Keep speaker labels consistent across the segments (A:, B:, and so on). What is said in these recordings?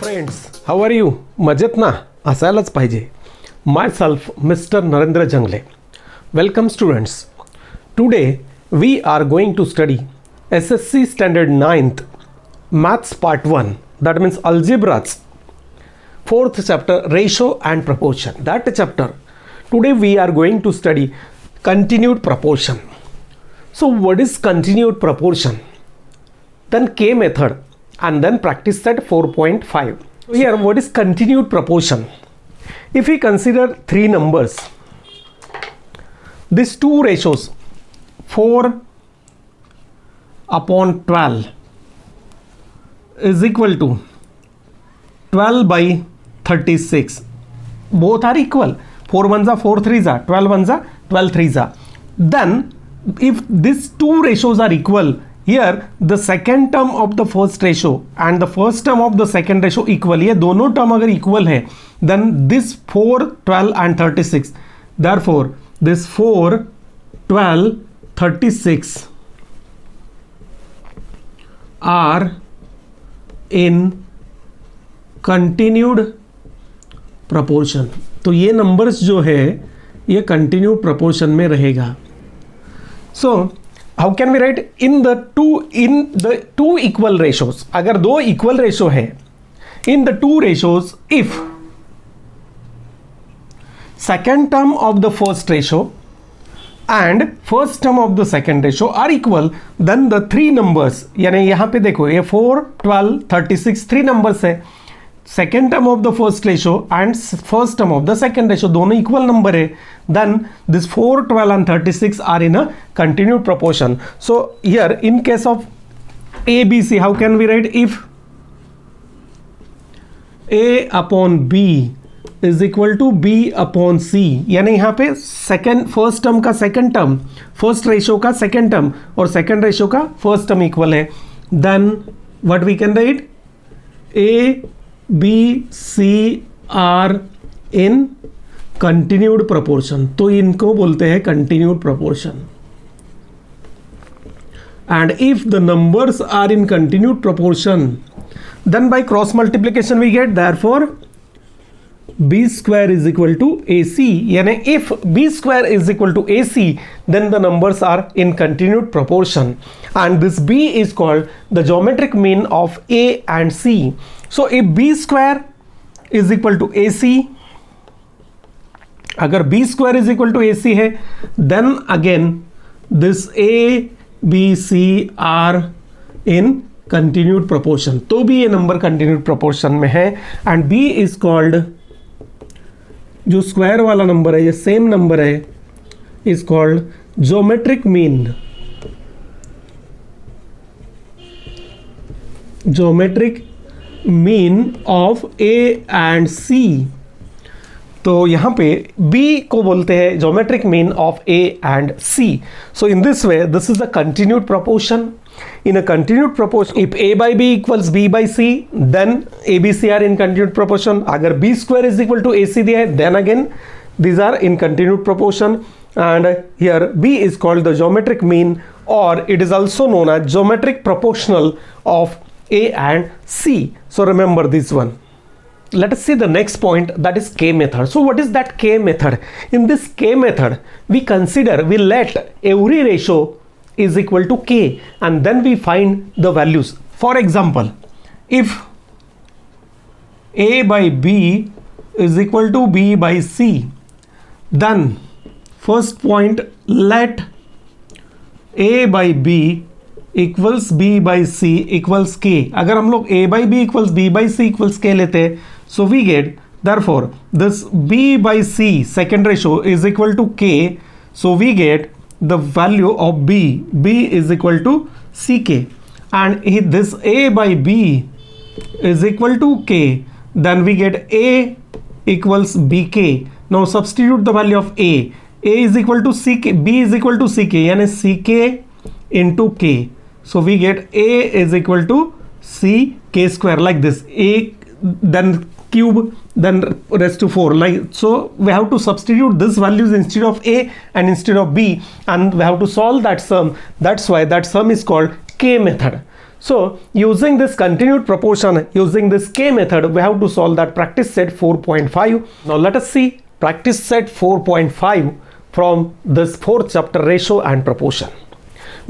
A: Friends, how are you? मजेत ना? असायलाच पाहिजे. माय सेल्फ मिस्टर नरेंद्र जंगले. Welcome students. Today we are going to study SSC Standard 9th Maths Part 1, that means Algebras, 4th chapter, Ratio and Proportion. That chapter, today we are going to study continued proportion. So what is continued proportion? Then K method and then practice set 4.5. Here what is continued proportion? If we consider three numbers, these two ratios 4/12 is equal to 12 by 36. Both are equal. 4 1s are 4 3s are 12 1s are 12 3s are. Then if these two ratios are equal, here the second term of the first ratio and the first term of the second ratio equal. ये दोनों term अगर equal है, then this 4 12 and 36. Therefore this 4 12 36 are in continued proportion. तो ये numbers जो है ये continued proportion में रहेगा. So how can we write in the two equal ratios? अगर दो equal ratio है, in the two ratios, if second term of the first ratio and first term of the second ratio are equal, then the three numbers, यानी यहाँ पे देखो ये 4 12 36 three numbers है, second term of the first ratio and first term of the second ratio दोनों equal number है, then this 4 12 and 36 are in a continued proportion. So here in case of ABC, how can we write? If A upon B is equal to B upon C, यानी यहाँ पे second first term का second term, first ratio का second term और second ratio का first term equal है, then what we can write? A B C are in continued proportion. तो इनको बोलते हैं continued proportion. And if the numbers are in continued proportion, then by cross multiplication we get therefore B square is equal to AC. यानी if B square is equal to AC, then the numbers are in continued proportion, and this B is called the geometric mean of A and C. So if B square is equal to AC, अगर B square is equal to AC है, then again this A B C are in continued proportion. तो भी ये number continued proportion में है, and B is called, जो square वाला number है ये सेम नंबर है, is called geometric mean. Geometric mean of A and C. तो यहां पे B को बोलते हैं geometric mean of A and C. So in this way this is a continued proportion. In a continued proportion, if A by B equals B by C, then A B C are in continued proportion. अगर B square is equal to AC दिया है, then again these are in continued proportion, and here B is called the geometric mean, or it is also known as geometric proportional of A and C. So remember this one. Let us see the next point, that is K method. So what is that K method? In this K method, we let every ratio is equal to K, and then we find the values. For example, if A by B is equal to B by C, then first point, let A by B equals B by C equals K. अगर हम लोग A by B equals B by C equals K लेते हैं, so we get, therefore this B by C second ratio is equal to K, so we get the value of B is equal to CK, and if this A by B is equal to K, then we get A equals BK. Now substitute the value of A is equal to CK, B is equal to CK, यानी CK into K. So we get A is equal to CK square, like this. A then cube, then raised to 4, like so. We have to substitute these values instead of A and instead of B, and we have to solve that sum. That's why that sum is called K method. So using this continued proportion, using this K method, we have to solve that practice set 4.5. Now let us see practice set 4.5 from this fourth chapter, ratio and proportion.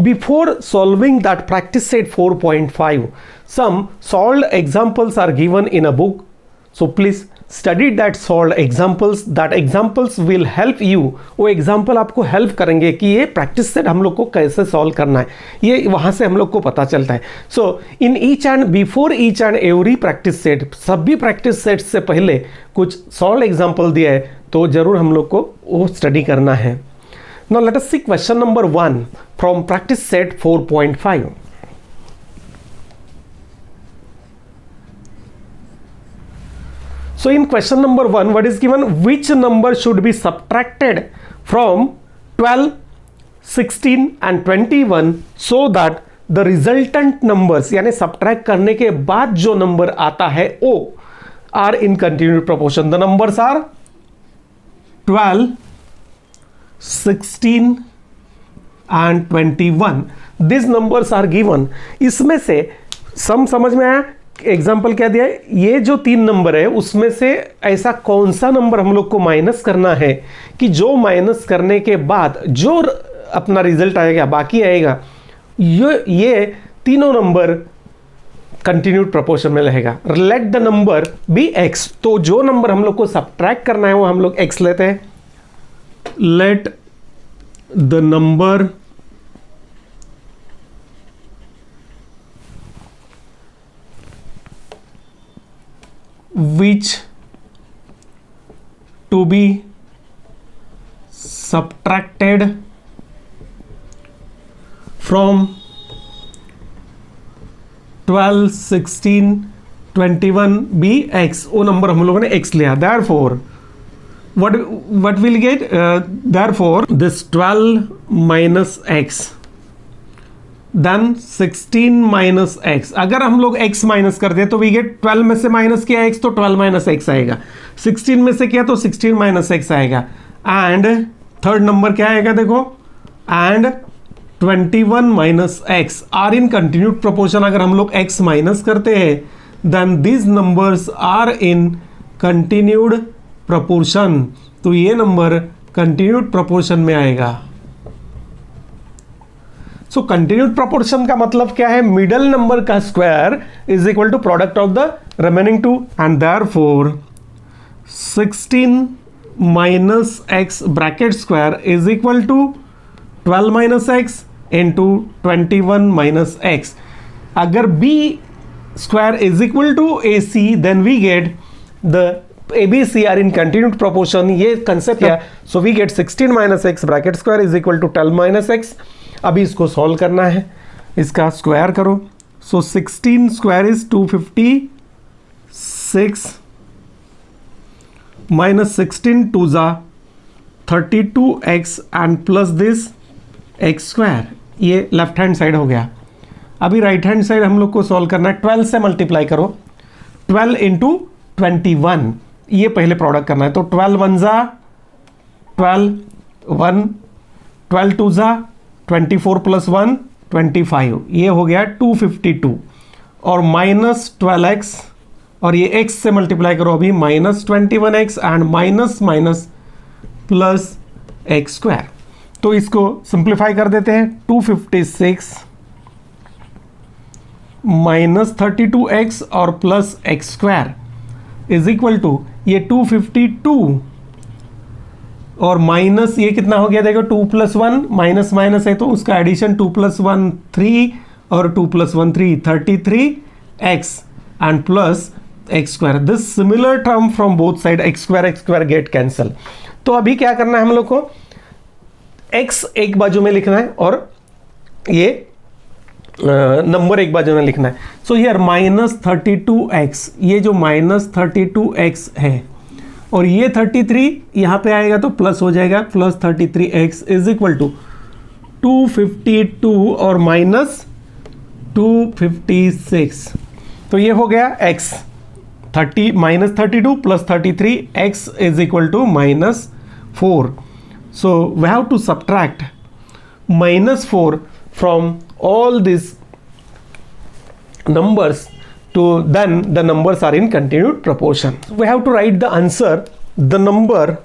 A: Before solving that practice set 4.5, some solved examples are given in a book. So please study that solved examples. That examples will help you. वो example आपको help करेंगे कि ये practice set हम लोग को कैसे solve करना है, ये वहाँ से हम लोग को पता चलता है. So in each and before each and every practice set, सभी practice set से पहले कुछ solved example दिया है, तो जरूर हम लोग को वो study करना है. Now let us see question number 1 from practice set 4.5. So in question number 1, what is given? Which number should be subtracted from 12, 16 and 21 so that the resultant numbers, यानी subtract करने के बाद जो नंबर आता है वो are in continued proportion. The numbers are 12, 16 and 21. These numbers are given. इसमें से समझ में आया? एग्जाम्पल क्या दिया है? ये जो 3 नंबर है उसमें से ऐसा कौन सा नंबर हम लोग को माइनस करना है कि जो माइनस करने के बाद जो अपना रिजल्ट आएगा, बाकी आएगा, ये तीनों नंबर कंटिन्यूड प्रोपोर्शन में रहेगा. Let the number be x. तो जो नंबर हम लोग को सब्ट्रैक्ट करना है वो हम लोग x लेते हैं. Late the number which to be subtracted from 12, 16, 21 be x. वो नंबर हम लोगों ने x लिया. Therefore what will get? Therefore this 12 minus x, then 16 minus x. अगर हम लोग x माइनस कर दे तो वी गेट 12 में से माइनस किया x तो 12 माइनस x आएगा. 16 में से किया तो 16 माइनस x आएगा. एंड थर्ड नंबर क्या आएगा देखो, and 21 minus x are in continued proportion. अगर हम लोग x माइनस करते हैं then this numbers are in continued proportion. तो ये नंबर कंटिन्यूड प्रोपोर्शन में आएगा. सो कंटिन्यूड प्रोपोर्शन का मतलब क्या है? मिडल नंबर का square is equal to product of the remaining two. And therefore 16 minus x bracket square is equal to 12 minus x into 21 minus x. अगर b square is equal to ac then we get the ABC are in continued proportion. ये concept है. So we get 16 minus x bracket square is equal to 12 minus x. अभी इसको solve करना है, इसका square करो. सो 16 square is 256 minus 16 to जा 32x and plus this x square. ये लेफ्ट हैंड साइड हो गया. अभी राइट हैंड साइड हम लोग को सॉल्व करना है. 12 से मल्टीप्लाई करो. 12 इंटू 21 ये पहले प्रोडक्ट करना है. तो 12 1 जा 12, 1 12 2 जा 24 प्लस 1 25. ये हो गया 252 और माइनस 12x और ये x से मल्टीप्लाई करो अभी minus 21x and minus minus plus x square. तो इसको सिंप्लीफाई कर देते हैं. 256 माइनस 32x और plus x square is equal to ये 252 और माइनस ये कितना हो गया देखो 2 प्लस 1 माइनस माइनस है तो उसका एडिशन 2 प्लस 1 3 और 2 plus 1 3 33x and plus x square. This similar term from both side x square gate cancel. तो अभी क्या करना है हम लोग को, x एक बाजू में लिखना है और ये नंबर एक बाजू में लिखना है. सो हियर माइनस 32x, ये जो माइनस 32x है और ये 33 यहाँ पे आएगा तो प्लस हो जाएगा plus 33x is equal to 252 और माइनस 256. तो ये हो गया x 30 minus 32 plus 33 x is equal to minus 4. So we have to subtract minus 4 from all these numbers then the numbers are in continued proportion. So we have to write the answer. The number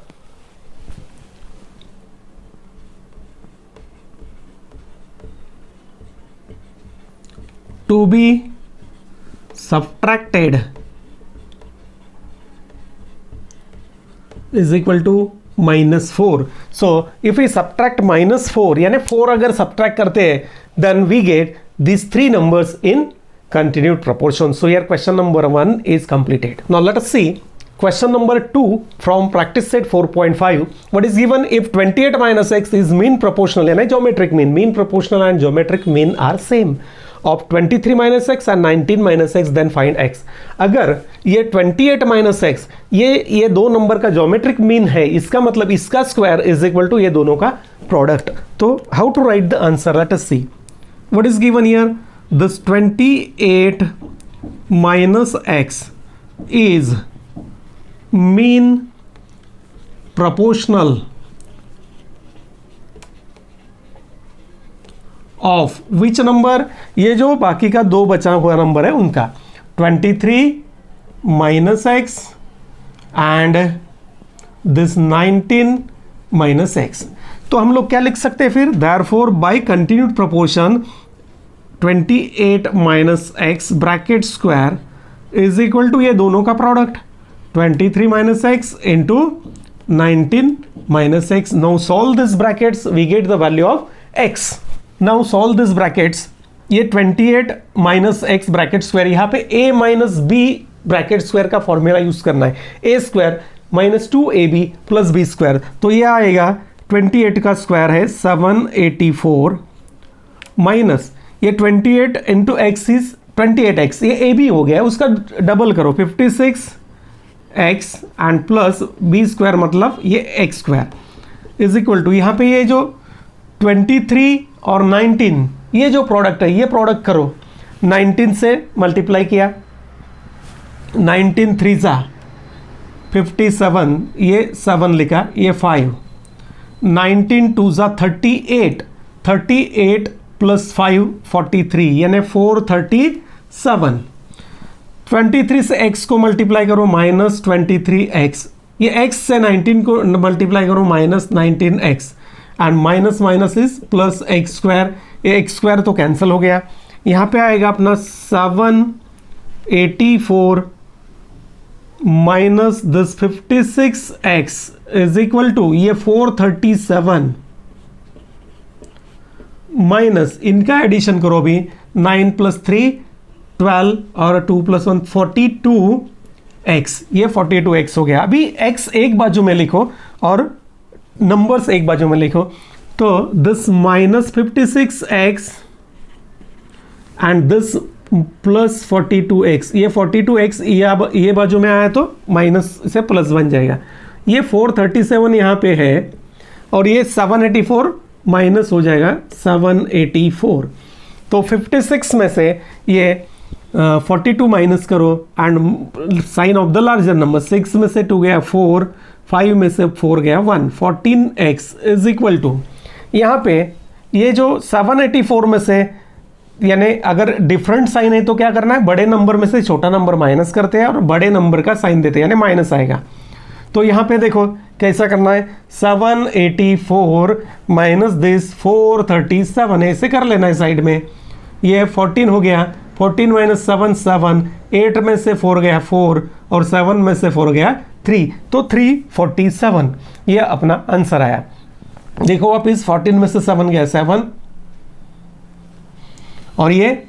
A: to be subtracted is equal to -4. So if we subtract -4, यानी 4 अगर subtract करते हैं, then we get these three numbers in continued proportion. So here question number 1 is completed. Now let us see question number 2 from practice set 4.5. What is given if 28 minus x is mean proportional, यानी geometric mean. Mean proportional and geometric mean are same. Of 23 minus x and 19 minus x, then find x. अगर ये 28 minus x ये दो number का geometric mean है, इसका मतलब इसका स्क्वायर इज इक्वल टू ये दोनों का प्रोडक्ट. तो how to write the answer? Let us see what is given here. This 28 minus x is mean proportional of which number? ये जो बाकी का दो बचा हुआ नंबर है उनका 23 minus x and this 19 minus x. तो हम लोग क्या लिख सकते हैं फिर? Therefore by continued proportion 28 minus x bracket square is equal to ये दोनों का product 23 minus x into 19 minus x. Now solve this brackets, we get the value of x. Now solve this brackets. ये 28 minus x bracket square, यहाँ पे a minus b bracket square का formula use करना है. A square minus 2ab plus B square. तो ये आएगा 28 का स्क्वायर है 784 माइनस ये 28 इंटू एक्स इज 28x. ये ab हो गया, उसका डबल करो 56x and plus B square मतलब ये x square is equal to यहाँ पे ये जो 23 और 19 ये जो प्रोडक्ट है ये प्रोडक्ट करो. 19 से मल्टीप्लाई किया, 19 3 जा 57, ये 7 लिखा, ये 5, 19 2 जा 38, 38 प्लस 5 43 यानी 437. 23 से x को मल्टीप्लाई करो माइनस 23x, ये x से 19 को मल्टीप्लाई करो minus 19x and minus minus is plus x square. ये एक्स स्क्वायर तो कैंसिल हो गया. यहाँ पे आएगा अपना 784 minus this 56x is equal to ये 437 माइनस इनका एडिशन करो अभी 9 प्लस 3 12 और 2 प्लस 1 42x. ये 42x हो गया. अभी x एक बाजू में लिखो और नंबर्स एक बाजू में लिखो. तो this minus 56x and this plus 42x. ये 42x ये बाजू में आया तो माइनस से प्लस बन जाएगा. ये 437 यहाँ पे है और ये 784 माइनस हो जाएगा 784. तो 56 में से ये 42 माइनस करो and sign of the larger number. 6 में से 2 गया 4, 5 में से 4 गया 1. 14x इज इक्वल टू यहाँ पे ये जो 784 में से यानी अगर डिफरेंट साइन है तो क्या करना है? बड़े नंबर में से छोटा नंबर माइनस करते हैं और बड़े नंबर का साइन देते हैं यानी माइनस आएगा. तो यहाँ पे देखो कैसा करना है. 784 माइनस दिस 437 ऐसे कर लेना है साइड में. ये 14 हो गया, 14 माइनस 7 7, 8 में से 4 गया 4 और 7 में से 4 गया 3, तो 347 ये अपना आंसर आया. देखो आप इस 14 में से 7 गया 7 और ये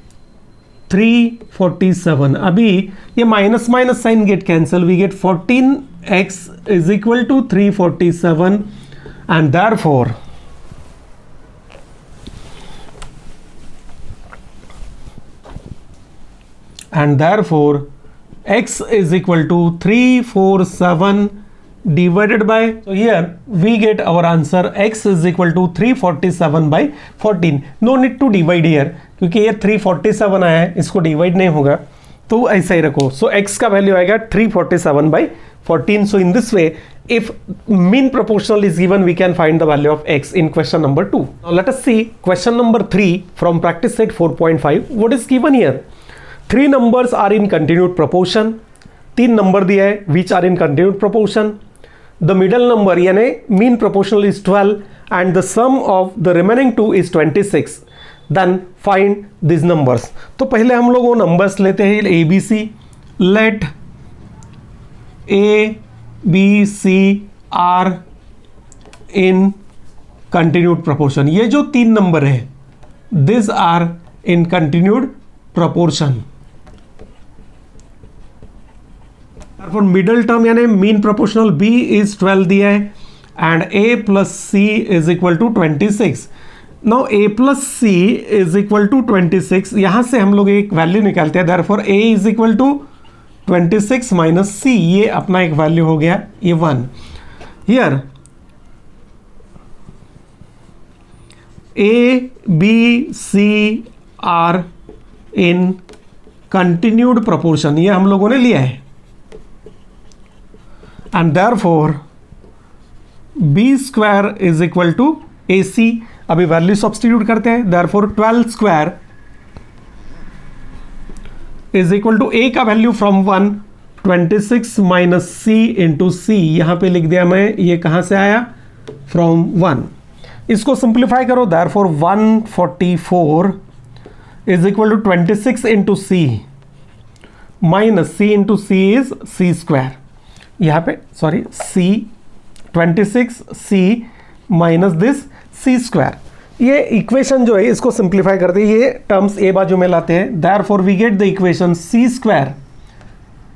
A: 347. अभी ये minus minus sign get cancel, we get 14x is equal to 347 and therefore x is equal to 347 divided by, so here we get our answer x is equal to 347 by 14. No need to divide here क्योंकि ये 347 आया है, इसको divide नहीं होगा तो ऐसा ही रखो. सो x का वैल्यू आएगा 347 by 14. So in this way if mean proportional is given we can find the value of x in question number 2. Now let us see question number 3 from practice set 4.5. What is given here? 3 numbers are in continued proportion, 3 number दिया है which are in continued proportion. The middle number यानी mean proportional is 12 and the sum of the remaining 2 is 26. Then find this numbers. तो पहले हम लोग वो numbers लेते हैं A B C. Let A B C are in continued proportion. ये जो 3 नंबर है this are in continued proportion. For middle term यानी मीन प्रोपोर्शनल बी इज 12 दिया है and A plus C is equal to 26. Now A plus C is equal to 26. यहां से हम लोग एक वैल्यू निकालते हैं. Therefore A is equal to 26 minus C. ये अपना एक वैल्यू हो गया ये 1. Here A B C are in continued proportion ये हम लोगों ने लिया है and therefore b square is equal to ac. अभी वैल्यू सब्स्टिट्यूट करते हैं. therefore 12 square is equal to a का value from 1 26 minus c into C. यहां पे लिख दिया मैं. ये कहां से आया फ्रॉम 1. इसको सिंप्लीफाई करो. therefore 144 is equal to 26 into c minus c into C is c square. यहाँ पे sorry c 26c minus this c square. ये इक्वेशन जो है इसको सिंप्लीफाई करते हैं. ये टर्म्स ए बाजू में लाते हैं. Therefore we get the equation c square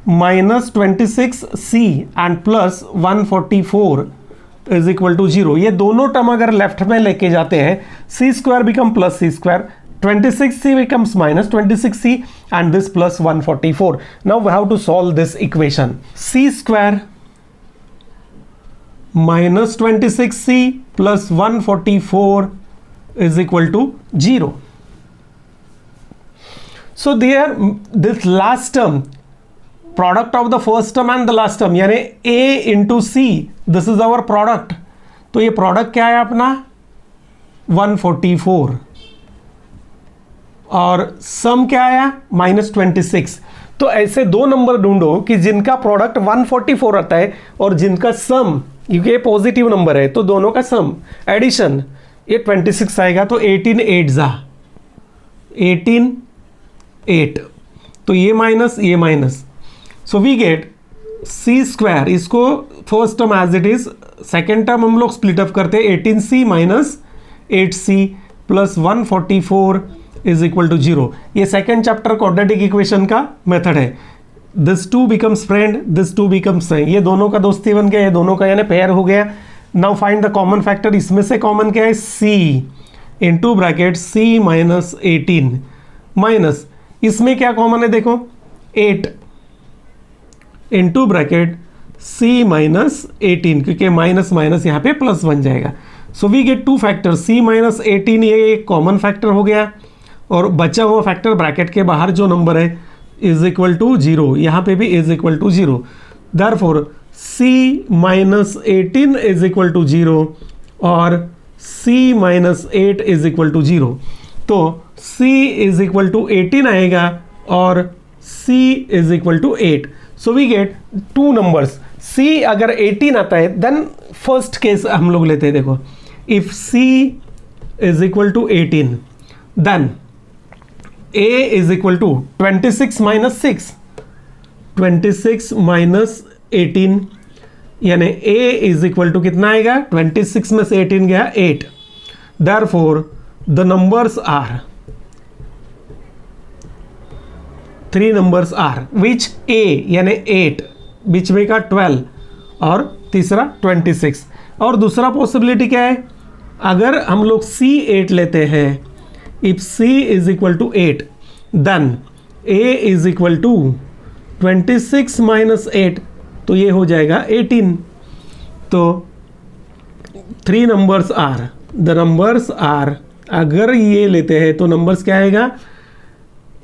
A: minus 26c and plus 144 is equal to 0. ये दोनों टर्म अगर लेफ्ट में लेके जाते हैं c square become plus c square. 26c becomes minus 26c and this plus 144. Now we have to solve this equation. C square minus 26c plus 144 is equal to 0. So there this last term, product of the first term and the last term यानी a into c, this is our product. तो ये product क्या है अपना 144 और सम क्या आया -26. तो ऐसे दो नंबर ढूंढो कि जिनका प्रोडक्ट 144 आता है और जिनका सम, क्योंकि ये पॉजिटिव नंबर है तो दोनों का सम एडिशन ये 26 आएगा. तो 18 8 जा 18 8. तो ये minus. So we get C square. इसको first term as it is, second term हम लोग स्प्लिट अप करते हैं. 18c minus 8c plus 144 is equal to 0. ये सेकेंड चैप्टर क्वाड्रेटिक इक्वेशन का मेथड है. This 2 becomes friend, this 2 becomes, ये दोनों का दोस्ती बन गया, ये दोनों का यानी पेयर हो गया. Now find the common factor. इसमें से कॉमन क्या है c into bracket c minus 18 minus इसमें क्या कॉमन है देखो 8 इंटू ब्रैकेट c माइनस 18 क्योंकि माइनस माइनस यहाँ पे प्लस बन जाएगा. So we get 2 factor. c minus 18 ये एक कॉमन फैक्टर हो गया और बचा हुआ फैक्टर ब्रैकेट के बाहर जो नंबर है इज इक्वल टू 0. यहाँ पे भी is equal to 0. Therefore c minus 18 is equal to 0 और c minus 8 is equal to 0. तो c इज इक्वल टू 18 आएगा और c is equal to 8. So we get 2 numbers. c अगर 18 आता है देन फर्स्ट केस हम लोग लेते हैं. देखो if c is equal to 18 then a is equal to 26 minus 6, 26 minus 18 यानी a is equal to कितना आएगा 26 में से 18 गया 8. therefore the numbers are 3 numbers are which a यानी 8, बीच में का 12 और तीसरा 26. और दूसरा पॉसिबिलिटी क्या है, अगर हम लोग c8 लेते हैं, if c is equal to 8 then a is equal to 26 minus 8 तो ये हो जाएगा 18. तो 3 numbers are, the numbers are, अगर ये लेते हैं तो नंबर्स क्या आएगा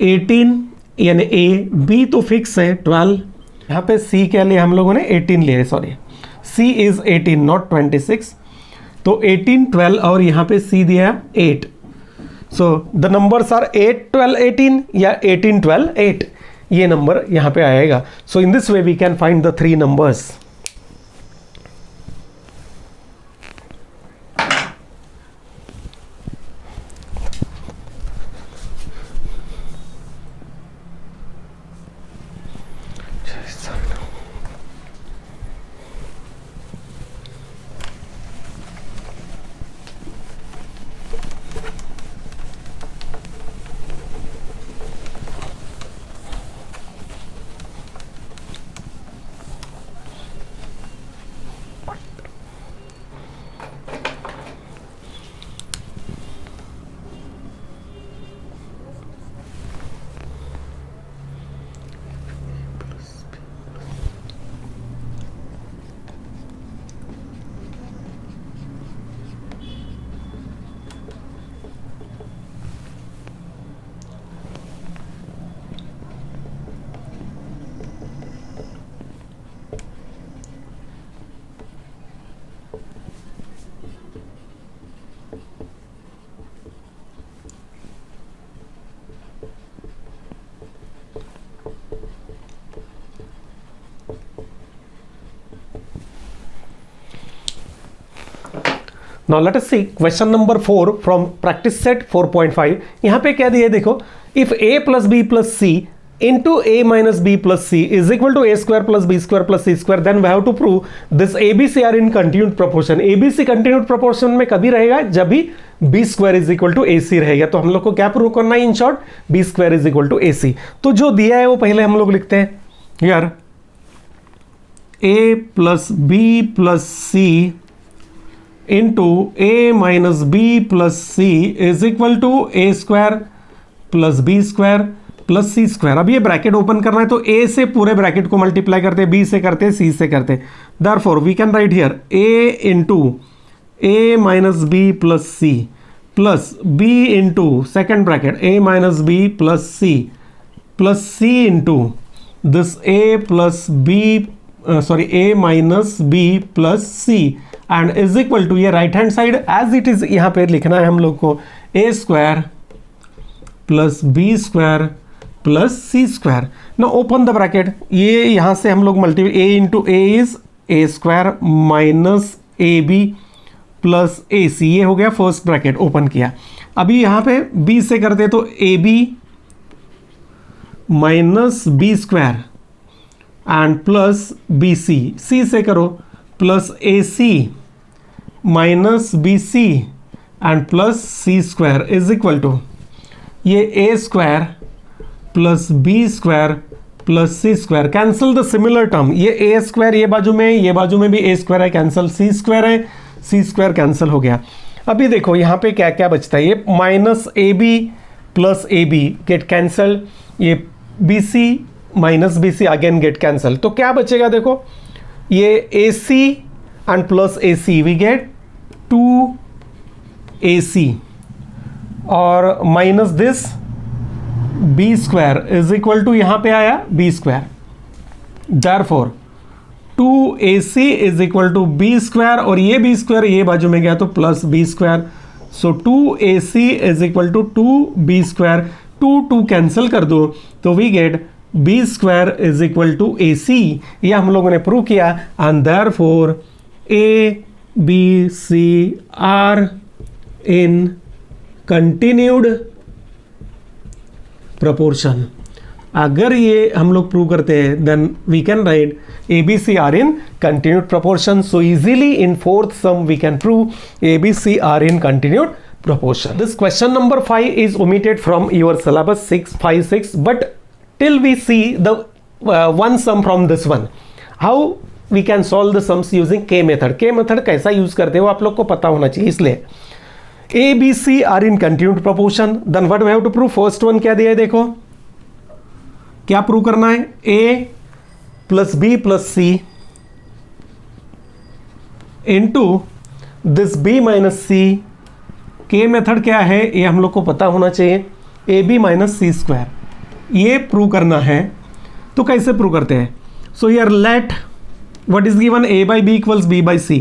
A: 18 यानी a, b तो फिक्स है 12. यहाँ पे c क्या लिए हम लोगों ने 18 लिए, सॉरी c is 18 not 26. तो 18 12 और यहाँ पे c दिया 8. सो द नंबर्स आर 8 12 18 या 18 12 8, ये नंबर यहाँ पे आएगा. So in this way we can find the 3 numbers. Now let us see question number 4 from practice set 4.5. यहाँ पे क्या दिया है देखो, if a plus b plus c into a minus b plus c is equal to a square plus b square plus c square, then we have to prove this abc are in continued proportion. abc continued proportion में कभी रहेगा जब भी b square is equal to ac रहेगा. तो हम लोग को क्या प्रूव करना है in short, b square is equal to ac. तो जो दिया है वो पहले हम लोग लिखते हैं यार, a plus b plus c into a minus b plus c is equal to a square plus b square plus c square. अब ये ब्रैकेट ओपन करना है तो a से पूरे ब्रैकेट को मल्टीप्लाई करते हैं, b से करते हैं, c से करते हैं. Therefore we can write here a into a minus b plus c plus b into second bracket a minus b plus c plus c into this a plus b a minus b plus c and is equal to ये right hand side as it is यहाँ पे लिखना है हम लोग को a square plus B square plus C square. ना open the bracket, ये यहाँ से हम लोग multiply a into A is A square minus A B plus A C, ये हो गया फर्स्ट ब्रैकेट ओपन किया. अभी यहाँ पे b से करते तो A B minus B square and plus B C, C से करो plus A C minus B C and plus C square is equal to ये A square plus B square plus C square. Cancel the similar term, ये A square ये बाजू में भी A square है, cancel C square है, C square cancel हो गया. अभी देखो यहाँ पे क्या क्या बचता है, ये minus A B plus A B get cancel, ये B C minus B C again get cancel. तो क्या बचेगा देखो, ये ए सी and plus AC we get 2AC और minus this B square is equal to यहाँ पे आया B square. Therefore 2AC is equal to B square और ये B square ये बाजू में गया तो plus B square. So 2AC is equal to 2B square. 2 cancel कर दो तो we get B square is equal to AC. ये हम लोगों ने प्रूव किया and therefore A, B, C are in continued proportion. अगर ये हम लोग प्रूव करते हैं then we can write ABC are in continued proportion. So easily in fourth sum we can prove ABC are in continued proportion. This question number 5 is omitted from your syllabus 6, 5, 6, but till we see the one sum from this one. How we can solve the sums using K method. K method कैसा use करते हो आप लोग को पता होना चाहिए, इसलिए A, B, C are in continued proportion. Then what we have to prove? First one क्या दिया है देखो, क्या प्रूव करना है, A plus B plus C into this B minus C. K method क्या है ये हम लोग को पता होना चाहिए, a B minus C square, ये प्रूव करना है. तो कैसे प्रूव करते हैं, so here let what is given a by b equals b by c,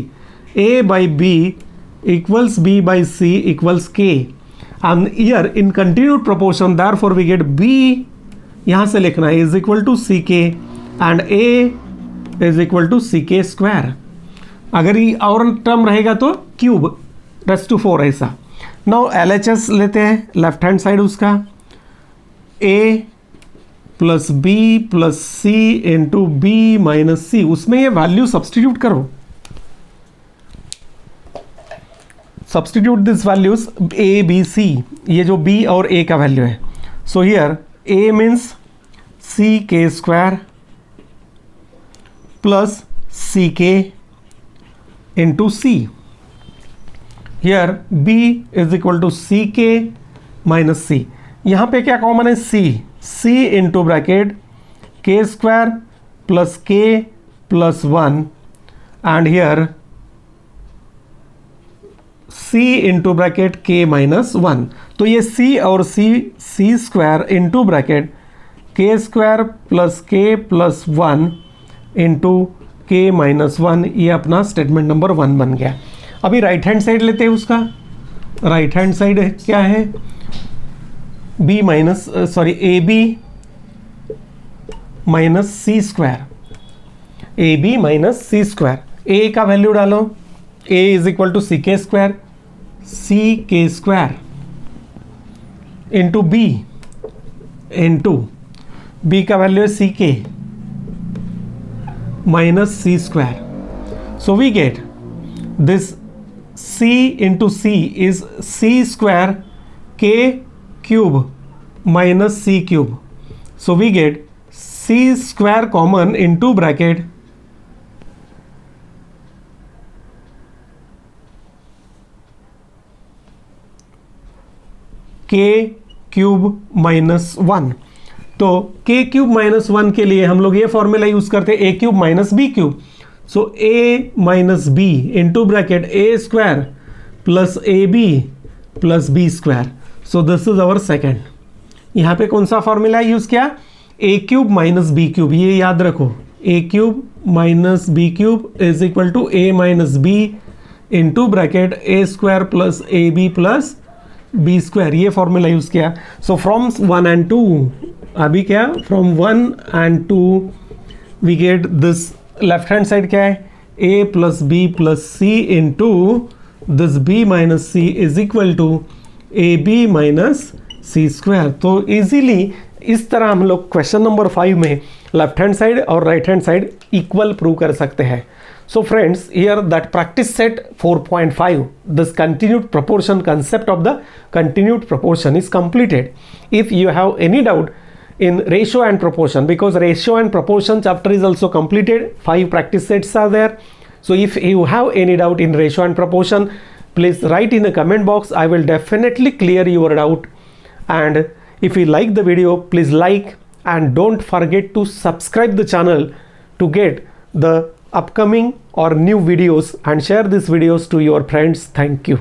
A: a by b equals b by c equals k and are in continued proportion, therefore we get b यहाँ से लिखना है is equal to C K and a is equal to C K square. अगर ये और term रहेगा तो cube rest to 4 ऐसा। नाउ LHS लेते हैं लेफ्ट हैंड साइड उसका, a plus B plus C into B minus C, उसमें ये वैल्यू सब्सटीट्यूट करो, substitute this values a b c, ये जो b और a का वैल्यू है। So here a means C K square plus C K into C, here b is equal to C K minus C. यहाँ पे क्या common है, c into bracket K square plus K plus 1 and here c into bracket K minus 1। तो ये c और c square into bracket K square plus K plus 1 into K minus 1, ये अपना statement number 1 बन गया। अभी right hand side लेते हैं उसका, राइट हैंड साइड क्या है, b minus A B minus C square, A B minus C square, a का वैल्यू डालो, a is equal to C K square, C K square into B into B का value है C K minus C square. So we get this c into C is C square K cube minus C cube. So we get C square common into bracket K cube minus 1। तो के cube minus 1 के लिए हम लोग ये formula use करते हैं, A cube minus B cube. So A minus B into bracket A square plus A B plus B square. So this is our second. यहाँ पे कौन सा फॉर्मूला यूज किया, A cube minus B cube, ये याद रखो, A cube minus B cube is equal to A minus B into bracket A square plus A B plus B square, ये formula use किया। सो फ्रॉम 1 and 2, अभी क्या, from 1 and 2 we get this, left hand side क्या है, a plus B plus C into this b minus c is equal to a B minus C square. तो easily इस तरह हम लोग क्वेश्चन नंबर 5 में लेफ्ट हैंड साइड और right hand side equal prove कर सकते हैं। So friends, here that practice set 4.5, this continued proportion concept of the continued proportion is completed. If you have any doubt in ratio and proportion, because ratio and proportion chapter is also completed, 5 practice sets are there. So if you have any doubt in ratio and proportion, please write in the comment box. I will definitely clear your doubt. And if you like the video, please like and don't forget to subscribe the channel to get the upcoming or new videos, and share these videos to your friends. Thank you.